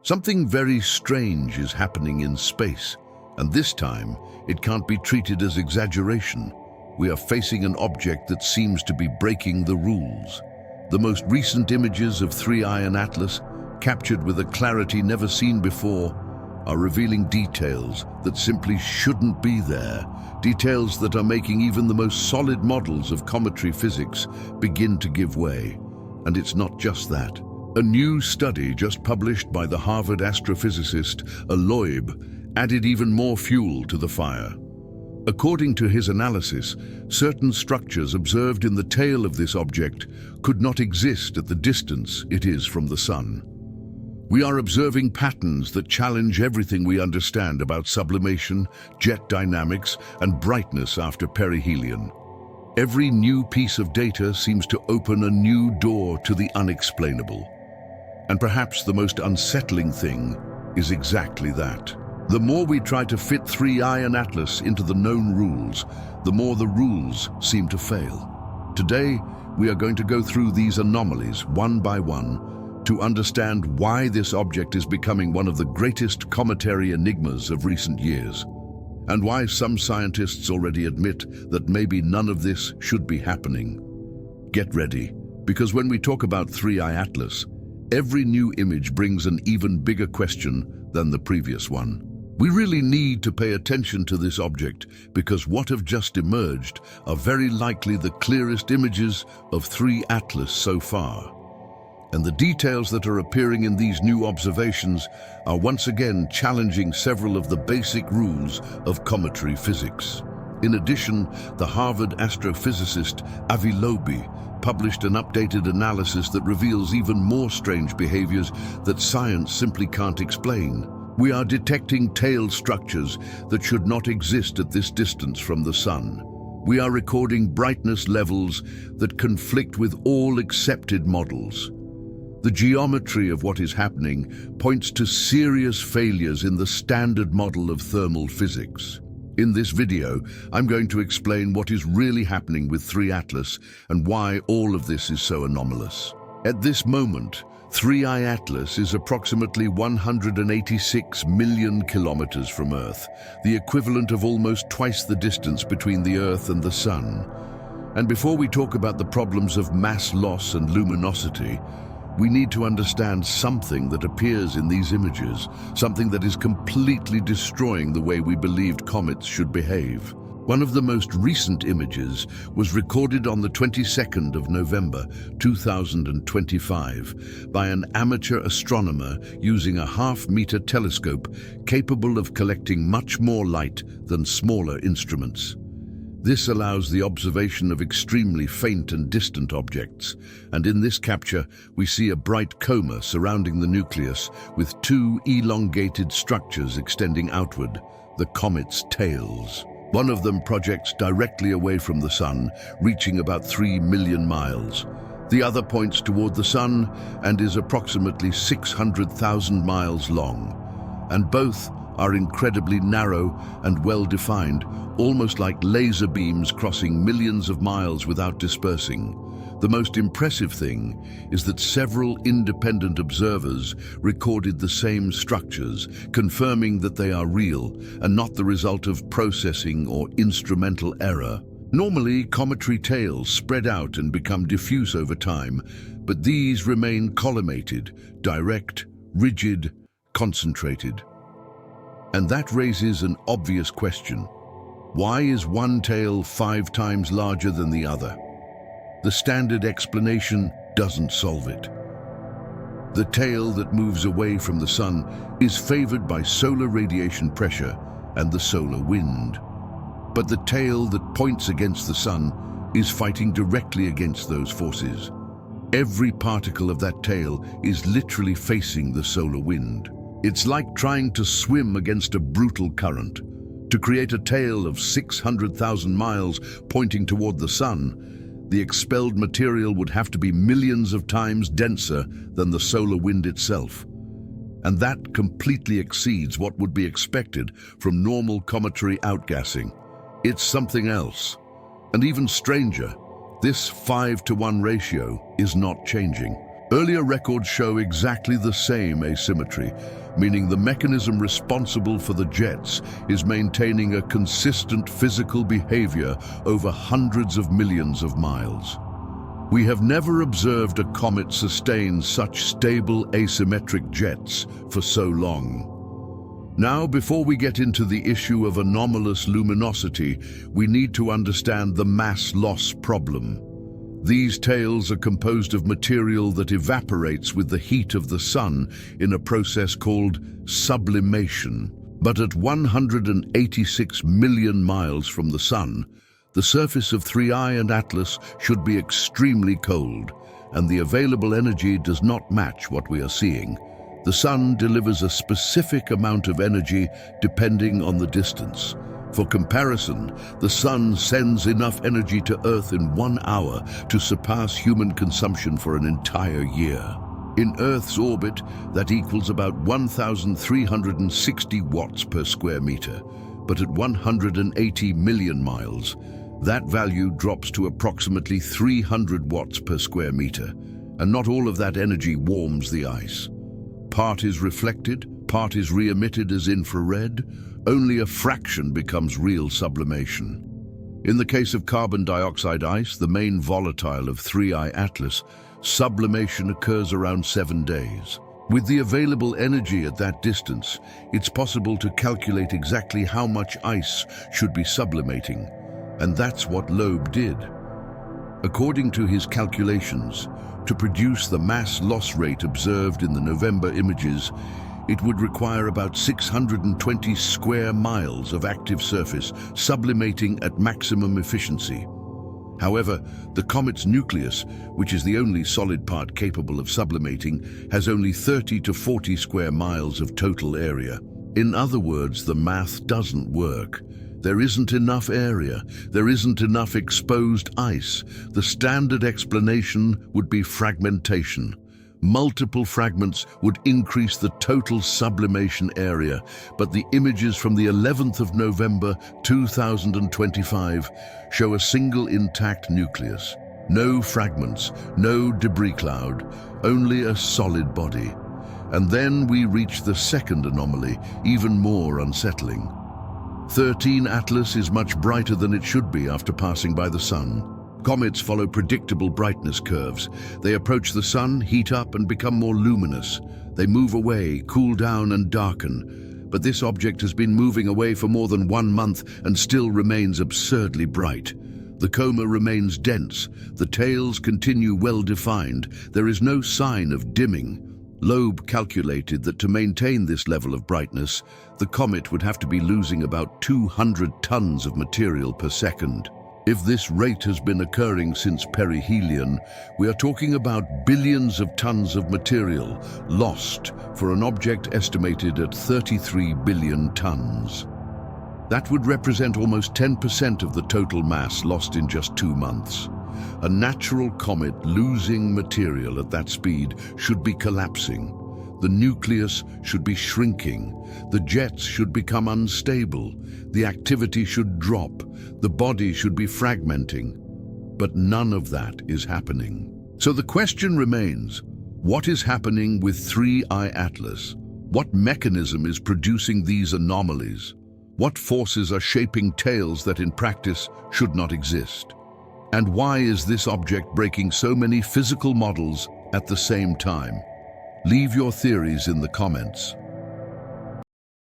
Something very strange is happening in space, and this time it can't be treated as exaggeration. We are facing an object that seems to be breaking the rules. The most recent images of 3i and Atlas, captured with a clarity never seen before, are revealing details that simply shouldn't be there, details that are making even the most solid models of cometary physics begin to give way. And it's not just that. A new study just published by the Harvard astrophysicist Avi Loeb added even more fuel to the fire. According to his analysis, certain structures observed in the tail of this object could not exist at the distance it is from the Sun. We are observing patterns that challenge everything we understand about sublimation, jet dynamics, and brightness after perihelion. Every new piece of data seems to open a new door to the unexplainable. And perhaps the most unsettling thing is exactly that. The more we try to fit 3i and Atlas into the known rules, the more the rules seem to fail. Today, we are going to go through these anomalies one by one to understand why this object is becoming one of the greatest cometary enigmas of recent years, and why some scientists already admit that maybe none of this should be happening. Get ready, because when we talk about 3i Atlas, every new image brings an even bigger question than the previous one. We really need to pay attention to this object because what have just emerged are very likely the clearest images of 3 Atlas so far. And the details that are appearing in these new observations are once again challenging several of the basic rules of cometary physics. In addition, the Harvard astrophysicist Avi Loeb published an updated analysis that reveals even more strange behaviors that science simply can't explain. We are detecting tail structures that should not exist at this distance from the Sun. We are recording brightness levels that conflict with all accepted models. The geometry of what is happening points to serious failures in the standard model of thermal physics. In this video, I'm going to explain what is really happening with 3 Atlas and why all of this is so anomalous. At this moment, 3i Atlas is approximately 186 million kilometers from Earth, the equivalent of almost twice the distance between the Earth and the Sun. And before we talk about the problems of mass loss and luminosity, we need to understand something that appears in these images, something that is completely destroying the way we believed comets should behave. One of the most recent images was recorded on the 22nd of November 2025 by an amateur astronomer using a half-meter telescope capable of collecting much more light than smaller instruments. This allows the observation of extremely faint and distant objects, and in this capture we see a bright coma surrounding the nucleus with 2 elongated structures extending outward, the comet's tails. One of them projects directly away from the Sun, reaching about 3 million miles. The other points toward the Sun and is approximately 600,000 miles long, and both are incredibly narrow and well-defined, almost like laser beams crossing millions of miles without dispersing. The most impressive thing is that several independent observers recorded the same structures, confirming that they are real and not the result of processing or instrumental error. Normally, cometary tails spread out and become diffuse over time, but these remain collimated, direct, rigid, concentrated. And that raises an obvious question. Why is one tail 5 times larger than the other? The standard explanation doesn't solve it. The tail that moves away from the Sun is favored by solar radiation pressure and the solar wind. But the tail that points against the Sun is fighting directly against those forces. Every particle of that tail is literally facing the solar wind. It's like trying to swim against a brutal current. To create a tail of 600,000 miles pointing toward the Sun, the expelled material would have to be millions of times denser than the solar wind itself. And that completely exceeds what would be expected from normal cometary outgassing. It's something else. And even stranger, this 5-to-1 ratio is not changing. Earlier records show exactly the same asymmetry, meaning the mechanism responsible for the jets is maintaining a consistent physical behavior over hundreds of millions of miles. We have never observed a comet sustain such stable asymmetric jets for so long. Now, before we get into the issue of anomalous luminosity, we need to understand the mass loss problem. These tails are composed of material that evaporates with the heat of the sun in a process called sublimation. But at 186 million miles from the sun, the surface of 3I and Atlas should be extremely cold, and the available energy does not match what we are seeing. The sun delivers a specific amount of energy depending on the distance. For comparison, the sun sends enough energy to Earth in 1 hour to surpass human consumption for an entire year. In Earth's orbit, that equals about 1,360 watts per square meter. But at 180 million miles, that value drops to approximately 300 watts per square meter. And not all of that energy warms the ice. Part is reflected, part is re-emitted as infrared. Only a fraction becomes real sublimation. In the case of carbon dioxide ice, the main volatile of 3I Atlas, sublimation occurs around 7 days. With the available energy at that distance, it's possible to calculate exactly how much ice should be sublimating, and that's what Loeb did. According to his calculations, to produce the mass loss rate observed in the November images, it would require about 620 square miles of active surface sublimating at maximum efficiency. However, the comet's nucleus, which is the only solid part capable of sublimating, has only 30 to 40 square miles of total area. In other words, the math doesn't work. There isn't enough area. There isn't enough exposed ice. The standard explanation would be fragmentation. Multiple fragments would increase the total sublimation area, but the images from the 11th of November 2025 show a single intact nucleus. No fragments, no debris cloud, only a solid body. And then we reach the second anomaly, even more unsettling. 13 Atlas is much brighter than it should be after passing by the sun. Comets follow predictable brightness curves. They approach the sun, heat up, and become more luminous. They move away, cool down, and darken. But this object has been moving away for more than 1 month and still remains absurdly bright. The coma remains dense. The tails continue well-defined. There is no sign of dimming. Loeb calculated that to maintain this level of brightness, the comet would have to be losing about 200 tons of material per second. If this rate has been occurring since perihelion, we are talking about billions of tons of material lost for an object estimated at 33 billion tons. That would represent almost 10% of the total mass lost in just 2 months. A natural comet losing material at that speed should be collapsing. The nucleus should be shrinking. The jets should become unstable. The activity should drop. The body should be fragmenting. But none of that is happening. So the question remains, what is happening with 3I Atlas? What mechanism is producing these anomalies? What forces are shaping tails that in practice should not exist? And why is this object breaking so many physical models at the same time? Leave your theories in the comments.